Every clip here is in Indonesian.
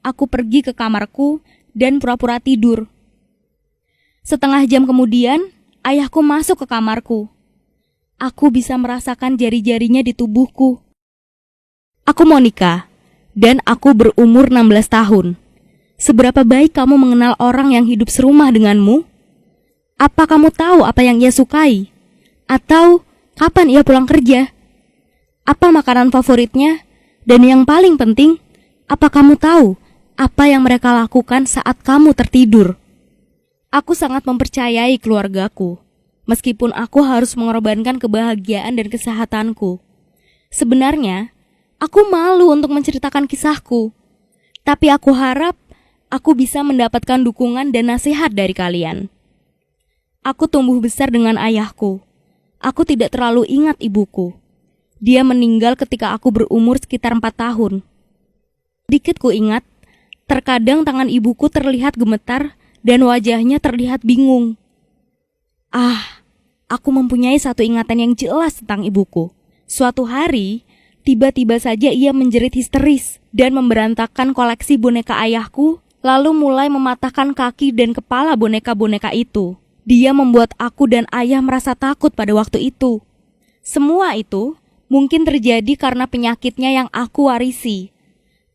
Aku pergi ke kamarku dan pura-pura tidur. Setengah jam kemudian, ayahku masuk ke kamarku. Aku bisa merasakan jari-jarinya di tubuhku. Aku mau nikah, dan aku berumur 16 tahun. Seberapa baik kamu mengenal orang yang hidup serumah denganmu? Apa kamu tahu apa yang ia sukai? Atau kapan ia pulang kerja? Apa makanan favoritnya? Dan yang paling penting, apa kamu tahu apa yang mereka lakukan saat kamu tertidur? Aku sangat mempercayai keluargaku, meskipun aku harus mengorbankan kebahagiaan dan kesehatanku. Sebenarnya, aku malu untuk menceritakan kisahku, tapi aku harap aku bisa mendapatkan dukungan dan nasihat dari kalian. Aku tumbuh besar dengan ayahku. Aku tidak terlalu ingat ibuku. Dia meninggal ketika aku berumur sekitar 4 tahun. Dikit ku ingat, terkadang tangan ibuku terlihat gemetar dan wajahnya terlihat bingung. Aku mempunyai satu ingatan yang jelas tentang ibuku. Suatu hari, tiba-tiba saja ia menjerit histeris dan memberantakkan koleksi boneka ayahku, lalu mulai mematahkan kaki dan kepala boneka-boneka itu. Dia membuat aku dan ayah merasa takut pada waktu itu. Semua itu mungkin terjadi karena penyakitnya yang aku warisi.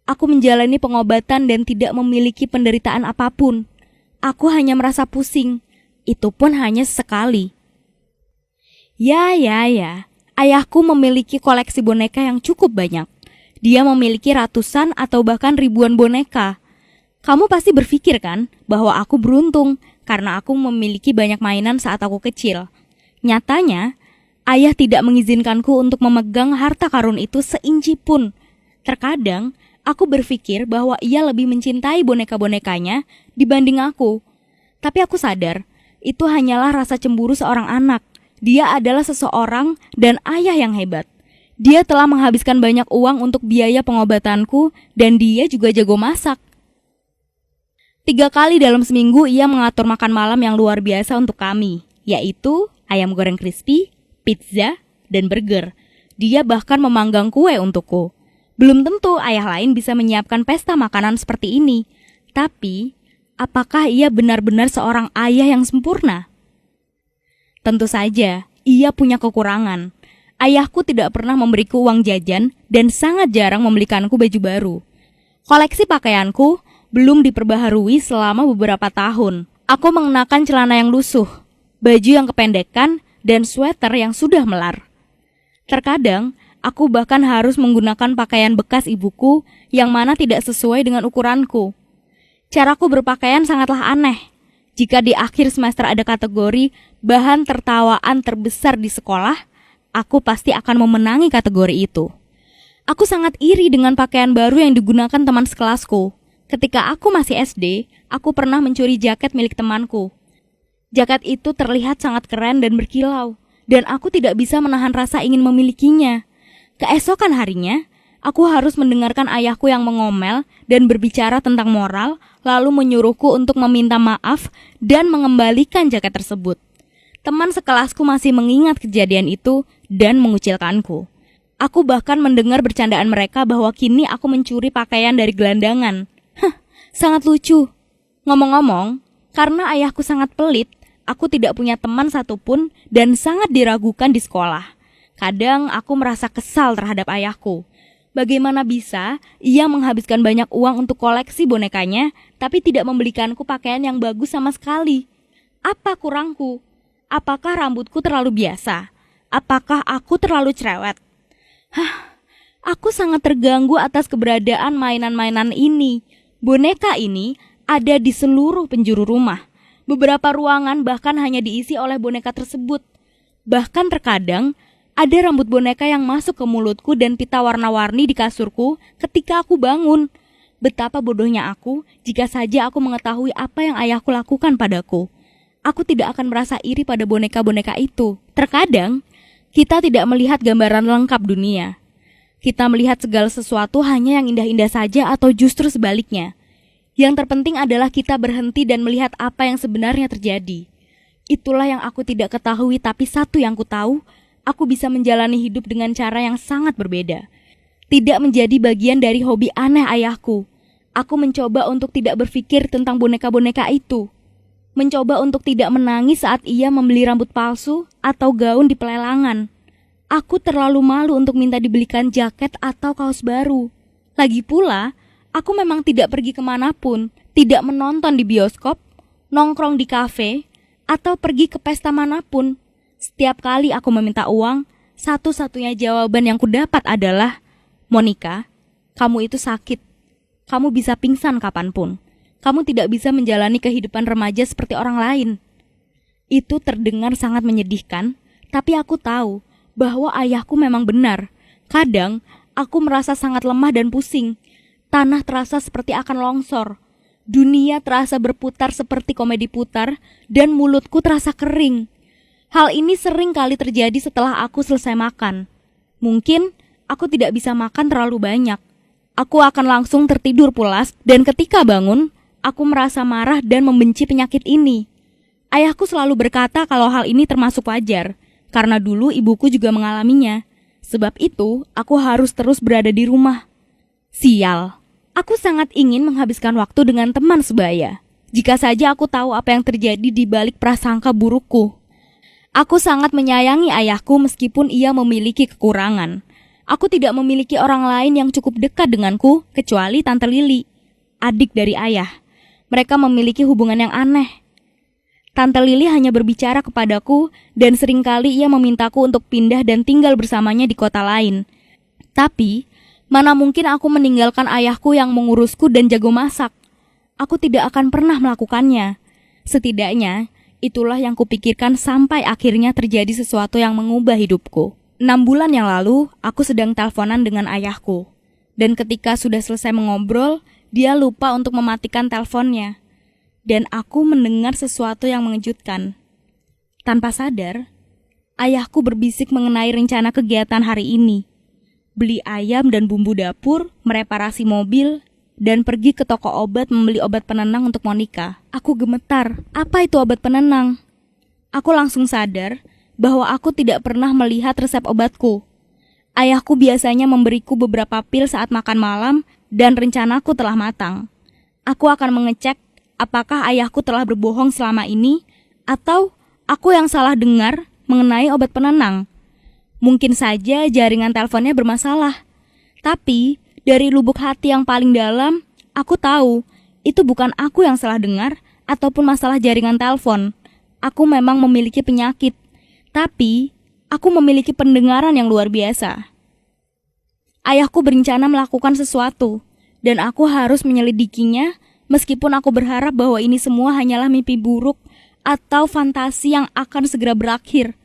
Aku menjalani pengobatan dan tidak memiliki penderitaan apapun. Aku hanya merasa pusing. Itu pun hanya sekali. Ya. Ayahku memiliki koleksi boneka yang cukup banyak. Dia memiliki ratusan atau bahkan ribuan boneka. Kamu pasti berpikir kan bahwa aku beruntung karena aku memiliki banyak mainan saat aku kecil. Nyatanya, ayah tidak mengizinkanku untuk memegang harta karun itu seinci pun. Terkadang, aku berpikir bahwa ia lebih mencintai boneka-bonekanya dibanding aku. Tapi aku sadar, itu hanyalah rasa cemburu seorang anak. Dia adalah seseorang dan ayah yang hebat. Dia telah menghabiskan banyak uang untuk biaya pengobatanku dan dia juga jago masak. 3 kali dalam seminggu ia mengatur makan malam yang luar biasa untuk kami, yaitu ayam goreng crispy, pizza, dan burger. Dia bahkan memanggang kue untukku. Belum tentu ayah lain bisa menyiapkan pesta makanan seperti ini. Tapi, apakah ia benar-benar seorang ayah yang sempurna? Tentu saja, ia punya kekurangan. Ayahku tidak pernah memberiku uang jajan dan sangat jarang membelikanku baju baru. Koleksi pakaianku belum diperbaharui selama beberapa tahun. Aku mengenakan celana yang lusuh, baju yang kependekan, dan sweater yang sudah melar. Terkadang, aku bahkan harus menggunakan pakaian bekas ibuku yang mana tidak sesuai dengan ukuranku. Caraku berpakaian sangatlah aneh. Jika di akhir semester ada kategori bahan tertawaan terbesar di sekolah, aku pasti akan memenangi kategori itu. Aku sangat iri dengan pakaian baru yang digunakan teman sekelasku. Ketika aku masih SD, aku pernah mencuri jaket milik temanku. Jaket itu terlihat sangat keren dan berkilau, dan aku tidak bisa menahan rasa ingin memilikinya. Keesokan harinya, aku harus mendengarkan ayahku yang mengomel dan berbicara tentang moral, lalu menyuruhku untuk meminta maaf dan mengembalikan jaket tersebut. Teman sekelasku masih mengingat kejadian itu dan mengucilkanku. Aku bahkan mendengar bercandaan mereka bahwa kini aku mencuri pakaian dari gelandangan. Sangat lucu. Ngomong-ngomong, karena ayahku sangat pelit, aku tidak punya teman satupun dan sangat diragukan di sekolah. Kadang aku merasa kesal terhadap ayahku. Bagaimana bisa ia menghabiskan banyak uang untuk koleksi bonekanya, tapi tidak membelikanku pakaian yang bagus sama sekali? Apa kurangku? Apakah rambutku terlalu biasa? Apakah aku terlalu cerewet? Aku sangat terganggu atas keberadaan mainan-mainan ini. Boneka ini ada di seluruh penjuru rumah. Beberapa ruangan bahkan hanya diisi oleh boneka tersebut. Bahkan terkadang ada rambut boneka yang masuk ke mulutku dan pita warna-warni di kasurku ketika aku bangun. Betapa bodohnya aku jika saja aku mengetahui apa yang ayahku lakukan padaku. Aku tidak akan merasa iri pada boneka-boneka itu. Terkadang, kita tidak melihat gambaran lengkap dunia. Kita melihat segala sesuatu hanya yang indah-indah saja atau justru sebaliknya. Yang terpenting adalah kita berhenti dan melihat apa yang sebenarnya terjadi. Itulah yang aku tidak ketahui, tapi satu yang ku tahu, aku bisa menjalani hidup dengan cara yang sangat berbeda. Tidak menjadi bagian dari hobi aneh ayahku. Aku mencoba untuk tidak berpikir tentang boneka-boneka itu. Mencoba untuk tidak menangis saat ia membeli rambut palsu atau gaun di pelelangan. Aku terlalu malu untuk minta dibelikan jaket atau kaos baru. Lagi pula, aku memang tidak pergi kemanapun, tidak menonton di bioskop, nongkrong di kafe, atau pergi ke pesta manapun. Setiap kali aku meminta uang, satu-satunya jawaban yang kudapat adalah, "Monica, kamu itu sakit. Kamu bisa pingsan kapanpun. Kamu tidak bisa menjalani kehidupan remaja seperti orang lain." Itu terdengar sangat menyedihkan, tapi aku tahu bahwa ayahku memang benar. Kadang, aku merasa sangat lemah dan pusing. Tanah terasa seperti akan longsor. Dunia terasa berputar seperti komedi putar, dan mulutku terasa kering. Hal ini sering kali terjadi setelah aku selesai makan. Mungkin aku tidak bisa makan terlalu banyak. Aku akan langsung tertidur pulas, dan ketika bangun, aku merasa marah dan membenci penyakit ini. Ayahku selalu berkata kalau hal ini termasuk wajar, karena dulu ibuku juga mengalaminya. Sebab itu, aku harus terus berada di rumah. Sial, aku sangat ingin menghabiskan waktu dengan teman sebaya. Jika saja aku tahu apa yang terjadi di balik prasangka burukku. Aku sangat menyayangi ayahku meskipun ia memiliki kekurangan. Aku tidak memiliki orang lain yang cukup dekat denganku, kecuali Tante Lili, adik dari ayah. Mereka memiliki hubungan yang aneh. Tante Lili hanya berbicara kepadaku dan seringkali ia memintaku untuk pindah dan tinggal bersamanya di kota lain. Tapi, mana mungkin aku meninggalkan ayahku yang mengurusku dan jago masak. Aku tidak akan pernah melakukannya. Setidaknya, itulah yang kupikirkan sampai akhirnya terjadi sesuatu yang mengubah hidupku. 6 bulan yang lalu, aku sedang teleponan dengan ayahku. Dan ketika sudah selesai mengobrol, dia lupa untuk mematikan teleponnya. Dan aku mendengar sesuatu yang mengejutkan. Tanpa sadar, ayahku berbisik mengenai rencana kegiatan hari ini. Beli ayam dan bumbu dapur, mereparasi mobil, dan pergi ke toko obat membeli obat penenang untuk Monica. Aku gemetar. Apa itu obat penenang? Aku langsung sadar bahwa aku tidak pernah melihat resep obatku. Ayahku biasanya memberiku beberapa pil saat makan malam dan rencanaku telah matang. Aku akan mengecek apakah ayahku telah berbohong selama ini atau aku yang salah dengar mengenai obat penenang. Mungkin saja jaringan teleponnya bermasalah. Tapi dari lubuk hati yang paling dalam, aku tahu itu bukan aku yang salah dengar ataupun masalah jaringan telepon. Aku memang memiliki penyakit. Tapi, aku memiliki pendengaran yang luar biasa. Ayahku berencana melakukan sesuatu, dan aku harus menyelidikinya meskipun aku berharap bahwa ini semua hanyalah mimpi buruk atau fantasi yang akan segera berakhir.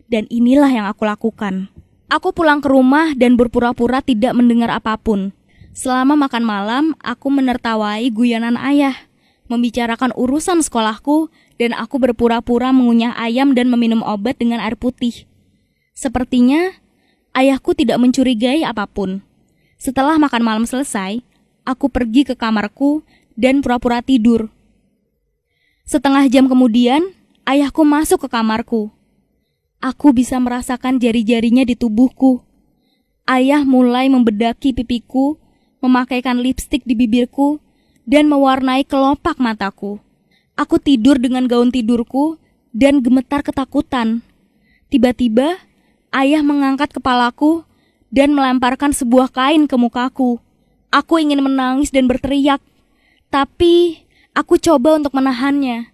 Dan inilah yang aku lakukan. Aku pulang ke rumah dan berpura-pura tidak mendengar apapun. Selama makan malam, aku menertawai guyonan ayah, membicarakan urusan sekolahku, dan aku berpura-pura mengunyah ayam dan meminum obat dengan air putih. Sepertinya, ayahku tidak mencurigai apapun. Setelah makan malam selesai, aku pergi ke kamarku dan pura-pura tidur. Setengah jam kemudian, ayahku masuk ke kamarku. Aku bisa merasakan jari-jarinya di tubuhku. Ayah mulai membedaki pipiku, memakaikan lipstik di bibirku, dan mewarnai kelopak mataku. Aku tidur dengan gaun tidurku dan gemetar ketakutan. Tiba-tiba, ayah mengangkat kepalaku dan melemparkan sebuah kain ke mukaku. Aku ingin menangis dan berteriak, tapi aku coba untuk menahannya.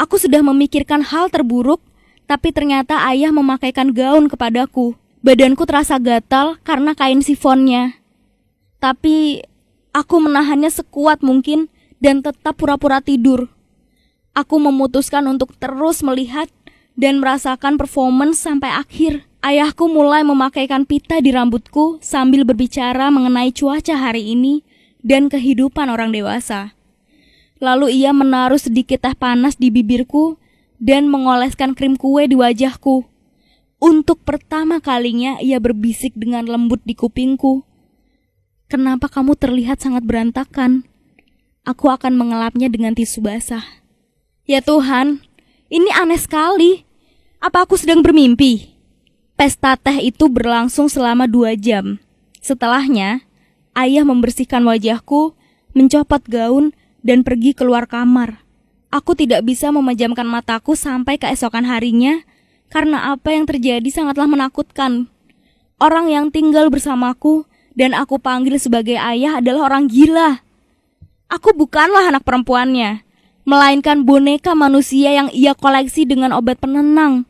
Aku sudah memikirkan hal terburuk, tapi ternyata ayah memakaikan gaun kepadaku. Badanku terasa gatal karena kain sifonnya. Tapi aku menahannya sekuat mungkin dan tetap pura-pura tidur. Aku memutuskan untuk terus melihat dan merasakan performance sampai akhir. Ayahku mulai memakaikan pita di rambutku sambil berbicara mengenai cuaca hari ini dan kehidupan orang dewasa. Lalu ia menaruh sedikit teh panas di bibirku dan mengoleskan krim kue di wajahku. Untuk pertama kalinya ia berbisik dengan lembut di kupingku. "Kenapa kamu terlihat sangat berantakan?" Aku akan mengelapnya dengan tisu basah. Ya Tuhan, ini aneh sekali. Apa aku sedang bermimpi? Pesta teh itu berlangsung selama 2 jam. Setelahnya, ayah membersihkan wajahku, mencopot gaun, dan pergi keluar kamar. Aku tidak bisa memejamkan mataku sampai keesokan harinya karena apa yang terjadi sangatlah menakutkan. Orang yang tinggal bersamaku dan aku panggil sebagai ayah adalah orang gila. Aku bukanlah anak perempuannya, melainkan boneka manusia yang ia koleksi dengan obat penenang.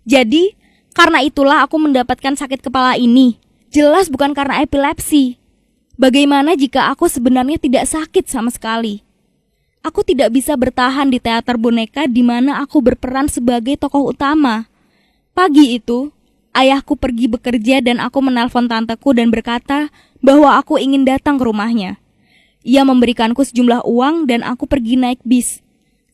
Jadi, karena itulah aku mendapatkan sakit kepala ini. Jelas bukan karena epilepsi. Bagaimana jika aku sebenarnya tidak sakit sama sekali? Aku tidak bisa bertahan di teater boneka di mana aku berperan sebagai tokoh utama. Pagi itu, ayahku pergi bekerja dan aku menelpon tanteku dan berkata bahwa aku ingin datang ke rumahnya. Ia memberikanku sejumlah uang dan aku pergi naik bis.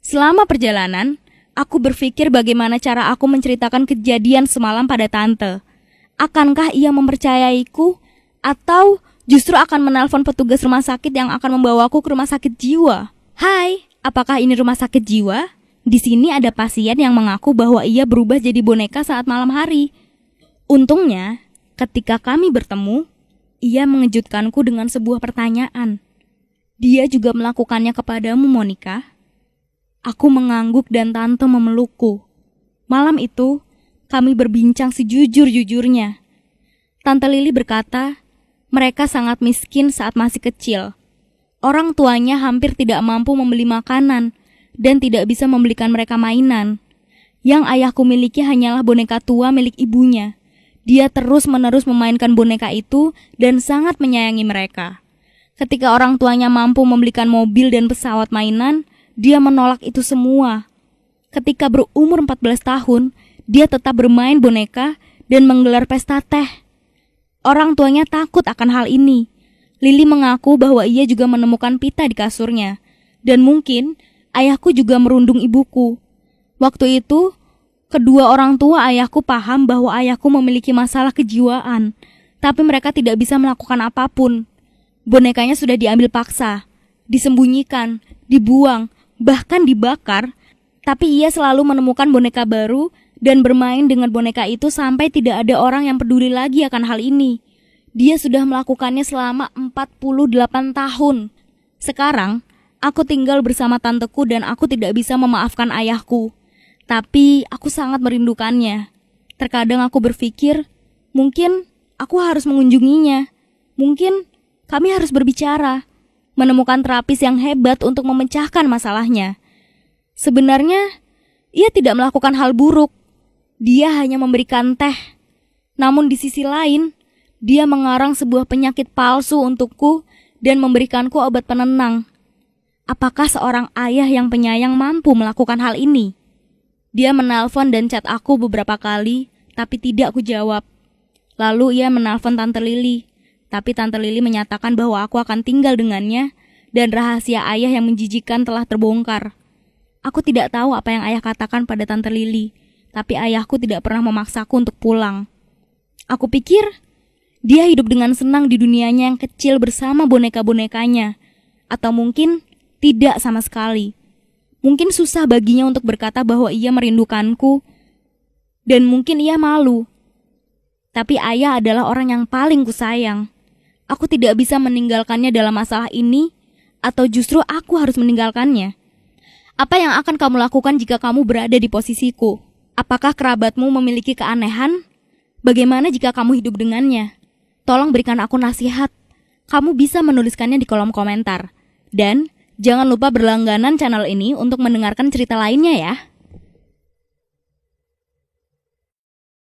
Selama perjalanan, aku berpikir bagaimana cara aku menceritakan kejadian semalam pada tante. Akankah ia mempercayaiku atau justru akan menelpon petugas rumah sakit yang akan membawaku ke rumah sakit jiwa? Hai, apakah ini rumah sakit jiwa? Di sini ada pasien yang mengaku bahwa ia berubah jadi boneka saat malam hari. Untungnya, ketika kami bertemu, ia mengejutkanku dengan sebuah pertanyaan. Dia juga melakukannya kepadamu, Monica? Aku mengangguk dan tante memelukku. Malam itu, kami berbincang sejujur-jujurnya. Tante Lili berkata, mereka sangat miskin saat masih kecil. Orang tuanya hampir tidak mampu membeli makanan dan tidak bisa membelikan mereka mainan. Yang ayahku miliki hanyalah boneka tua milik ibunya. Dia terus-menerus memainkan boneka itu dan sangat menyayangi mereka. Ketika orang tuanya mampu membelikan mobil dan pesawat mainan, dia menolak itu semua. Ketika berumur 14 tahun, dia tetap bermain boneka dan menggelar pesta teh. Orang tuanya takut akan hal ini. Lili mengaku bahwa ia juga menemukan pita di kasurnya. Dan mungkin ayahku juga merundung ibuku. Waktu itu, kedua orang tua ayahku paham bahwa ayahku memiliki masalah kejiwaan. Tapi mereka tidak bisa melakukan apapun. Bonekanya sudah diambil paksa, disembunyikan, dibuang, bahkan dibakar, tapi ia selalu menemukan boneka baru dan bermain dengan boneka itu sampai tidak ada orang yang peduli lagi akan hal ini. Dia sudah melakukannya selama 48 tahun. Sekarang, aku tinggal bersama tanteku dan aku tidak bisa memaafkan ayahku. Tapi aku sangat merindukannya. Terkadang aku berpikir, mungkin aku harus mengunjunginya. Mungkin kami harus berbicara, menemukan terapis yang hebat untuk memecahkan masalahnya. Sebenarnya, ia tidak melakukan hal buruk. Dia hanya memberikan teh. Namun di sisi lain, dia mengarang sebuah penyakit palsu untukku dan memberikanku obat penenang. Apakah seorang ayah yang penyayang mampu melakukan hal ini? Dia menelpon dan chat aku beberapa kali, tapi tidak kujawab. Lalu ia menelpon Tante Lili, tapi Tante Lili menyatakan bahwa aku akan tinggal dengannya dan rahasia ayah yang menjijikan telah terbongkar. Aku tidak tahu apa yang ayah katakan pada Tante Lili, tapi ayahku tidak pernah memaksaku untuk pulang. Aku pikir dia hidup dengan senang di dunianya yang kecil bersama boneka-bonekanya, atau mungkin tidak sama sekali. Mungkin susah baginya untuk berkata bahwa ia merindukanku, dan mungkin ia malu. Tapi ayah adalah orang yang paling kusayang. Aku tidak bisa meninggalkannya dalam masalah ini, atau justru aku harus meninggalkannya. Apa yang akan kamu lakukan jika kamu berada di posisiku? Apakah kerabatmu memiliki keanehan? Bagaimana jika kamu hidup dengannya? Tolong berikan aku nasihat. Kamu bisa menuliskannya di kolom komentar. Dan jangan lupa berlangganan channel ini untuk mendengarkan cerita lainnya ya.